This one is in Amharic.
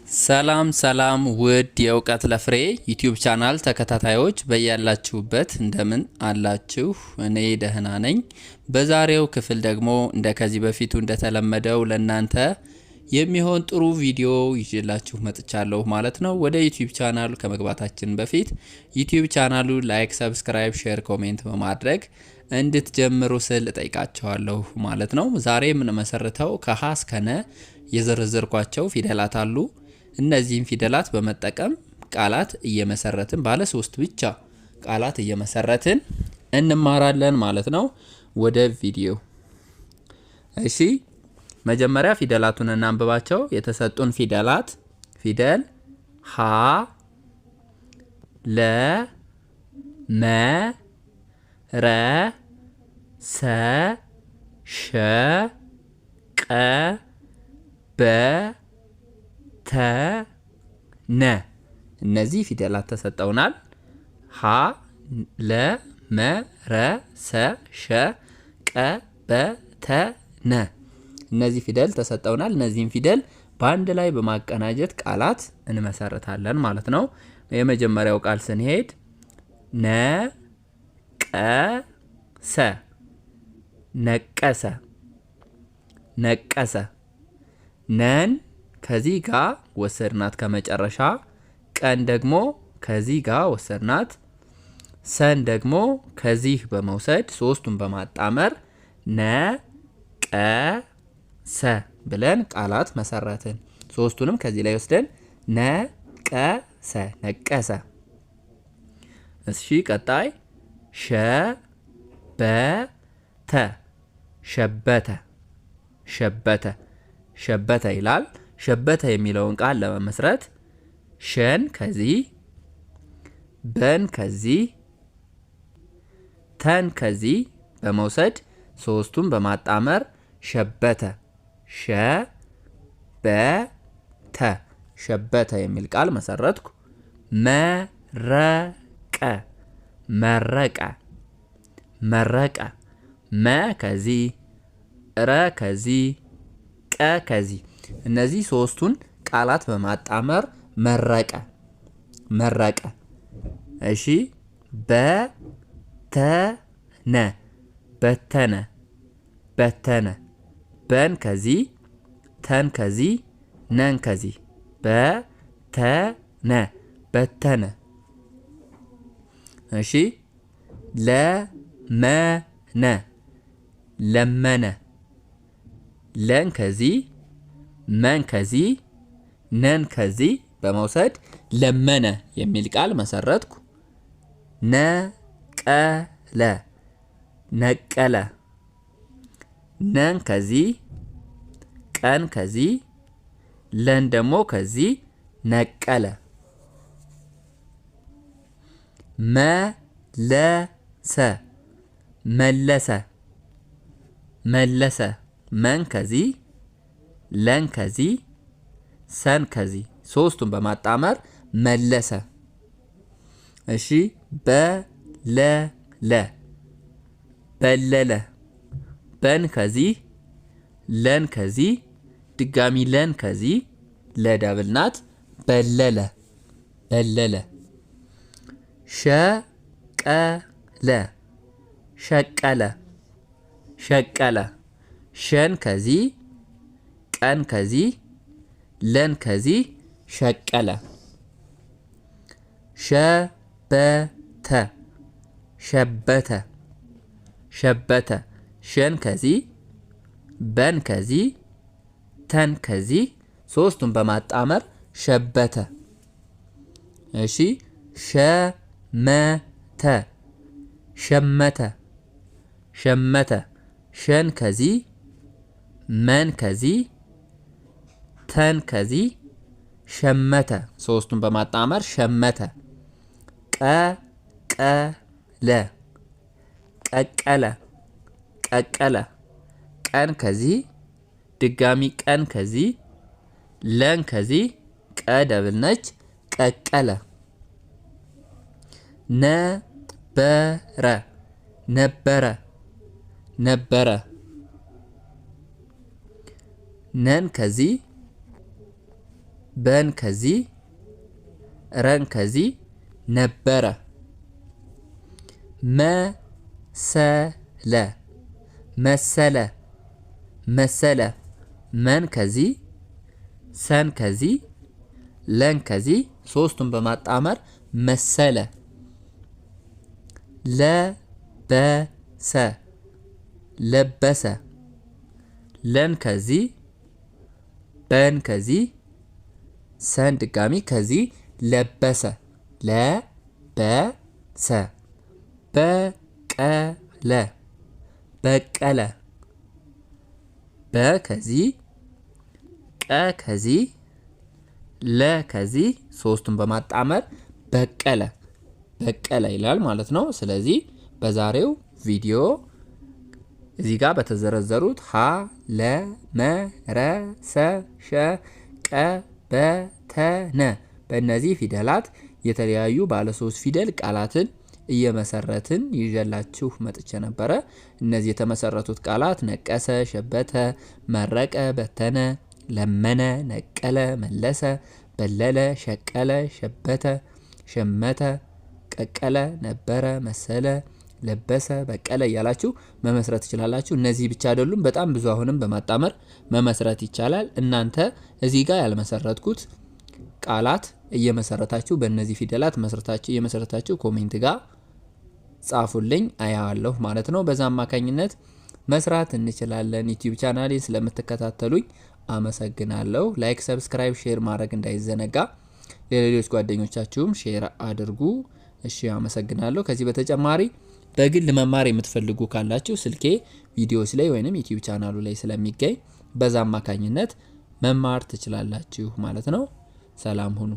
ሰላም ሰላም ውድ የእውቀት ለፍሬ ዩቲዩብ ቻናል ተከታታዮች በያላችሁበት እንደምን አላችሁ? እኔ ደህና ነኝ። በዛሬው ክፍል ደግሞ ከዚህ በፊቱ እንደተለመደው ለናንተ የሚሆን ጥሩ ቪዲዮ ይዤላችሁ መጥቻለሁ ማለት ነው። ወደ ዩቲዩብ ቻናሉ ከመግባታችን በፊት ዩቲዩብ ቻናሉ ላይክ፣ ሰብስክራይብ፣ ሼር፣ ኮሜንት በማድረግ እንድትጀምሩ ስል እጠይቃችኋለሁ ማለት ነው። ዛሬ የምንመሰርተው ከሀ እስከ ነ የዘረዘርኳቸው ፊደላት አሉ። እነዚህን ፊደላት በመጠቀም ቃላት እየመሰረትን ባለ ሶስት ብቻ ቃላት እየመሰረትን እንማራለን ማለት ነው። ወደ ቪዲዮ እሺ፣ መጀመሪያ ፊደላቱን እናንብባቸው። የተሰጡን ፊደላት ፊደል ሀ፣ ለ፣ መ፣ ረ፣ ሰ፣ ሸ፣ ቀ፣ በ፣ ተ፣ ነ። እነዚህ ፊደላት ተሰጠውናል። ሀ፣ ለ፣ መ፣ ረ፣ ሰ፣ ሸ፣ ቀ፣ በ፣ ተ፣ ነ። እነዚህ ፊደል ተሰጠውናል። እነዚህን ፊደል በአንድ ላይ በማቀናጀት ቃላት እንመሰርታለን ማለት ነው። የመጀመሪያው ቃል ስንሄድ ነቀሰ፣ ነቀሰ፣ ነቀሰ። ነን ከዚህ ጋር ወሰድናት ከመጨረሻ፣ ቀን ደግሞ ከዚህ ጋር ወሰድናት፣ ሰን ደግሞ ከዚህ በመውሰድ ሶስቱን በማጣመር ነቀሰ ብለን ቃላት መሰረትን። ሶስቱንም ከዚህ ላይ ወስደን ነቀሰ፣ ነቀሰ። እሺ፣ ቀጣይ ሸበተ፣ ሸበተ፣ ሸበተ፣ ሸበተ ይላል። ሸበተ የሚለውን ቃል ለመመስረት ሸን ከዚህ፣ በን ከዚህ፣ ተን ከዚህ በመውሰድ ሶስቱን በማጣመር ሸበተ፣ ሸበተ፣ ሸበተ የሚል ቃል መሰረትኩ። መረቀ፣ መረቀ፣ መረቀ። መ ከዚህ፣ ረ ከዚህ፣ ቀ ከዚህ። እነዚህ ሶስቱን ቃላት በማጣመር መረቀ፣ መረቀ። እሺ፣ በተነ፣ በተነ፣ በተነ። በን ከዚህ፣ ተን ከዚህ፣ ነን ከዚህ። በተነ፣ በተነ። እሺ፣ ለመነ፣ ለመነ። ለን ከዚህ፣ መን ከዚህ፣ ነን ከዚህ በመውሰድ ለመነ የሚል ቃል መሰረትኩ። ነቀለ፣ ነቀለ። ነን ከዚህ፣ ቀን ከዚህ፣ ለን ደግሞ ከዚህ፣ ነቀለ። መለሰ፣ መለሰ፣ መለሰ። መን ከዚህ፣ ለን ከዚህ፣ ሰን ከዚህ ሶስቱን በማጣመር መለሰ። እሺ፣ በለለ፣ በለለ። በን ከዚህ፣ ለን ከዚህ፣ ድጋሚ ለን ከዚህ፣ ለደብል ናት። በለለ፣ በለለ። ሸቀለ፣ ሸቀለ፣ ሸቀለ። ሸን ከዚህ፣ ቀን ከዚህ፣ ለን ከዚህ፣ ሸቀለ። ሸበተ፣ ሸበተ፣ ሸበተ። ሸን ከዚህ፣ በን ከዚህ፣ ተን ከዚህ ሶስቱን በማጣመር ሸበተ። እሺ፣ ሸመተ፣ ሸመተ፣ ሸመተ። ሸን ከዚህ፣ መን ከዚህ፣ ተን ከዚህ፣ ሸመተ። ሶስቱን በማጣመር ሸመተ። ቀቀለ፣ ቀቀለ፣ ቀቀለ። ቀን ከዚህ፣ ድጋሚ ቀን ከዚህ፣ ለን ከዚህ፣ ቀ ደብል ነች። ቀቀለ። ነበረ፣ ነበረ፣ ነበረ። ነን ከዚህ፣ በን ከዚህ ረን ከዚህ ነበረ መሰለ መሰለ መሰለ መን ከዚህ ሰን ከዚህ ለን ከዚህ ሶስቱን በማጣመር መሰለ ለበሰ ለበሰ ለን ከዚህ በን ከዚህ ሰን ድጋሚ ከዚህ ለበሰ ለበሰ በቀለ በቀለ በከዚህ ቀ ከዚህ ለ ከዚህ ሶስቱን በማጣመር በቀለ በቀለ ይላል ማለት ነው። ስለዚህ በዛሬው ቪዲዮ እዚህ ጋር በተዘረዘሩት ሀ ለ መ ረ ሰ ሸ ቀ በ ተ ነ በእነዚህ ፊደላት የተለያዩ ባለ 3 ፊደል ቃላትን እየመሰረትን ይዤላችሁ መጥቼ ነበረ። እነዚህ የተመሰረቱት ቃላት ነቀሰ፣ ሸበተ፣ መረቀ፣ በተነ፣ ለመነ፣ ነቀለ፣ መለሰ፣ በለለ፣ ሸቀለ፣ ሸበተ፣ ሸመተ፣ ቀቀለ፣ ነበረ፣ መሰለ፣ ለበሰ፣ በቀለ እያላችሁ መመስረት ትችላላችሁ። እነዚህ ብቻ አይደሉም፣ በጣም ብዙ አሁንም በማጣመር መመስረት ይቻላል። እናንተ እዚህ ጋር ያልመሰረትኩት ቃላት እየመሰረታችሁ በእነዚህ ፊደላት መስረታችሁ እየመሰረታችሁ ኮሜንት ጋር ጻፉልኝ፣ አያዋለሁ ማለት ነው። በዛ አማካኝነት መስራት እንችላለን። ዩቲዩብ ቻናሌን ስለምትከታተሉኝ አመሰግናለሁ። ላይክ፣ ሰብስክራይብ፣ ሼር ማድረግ እንዳይዘነጋ። ለሌሎች ጓደኞቻችሁም ሼር አድርጉ። እሺ፣ አመሰግናለሁ። ከዚህ በተጨማሪ በግል መማር የምትፈልጉ ካላችሁ ስልኬ ቪዲዮዎች ላይ ወይንም ዩቲዩብ ቻናሉ ላይ ስለሚገኝ በዛ አማካኝነት መማር ትችላላችሁ ማለት ነው። ሰላም ሁኑ።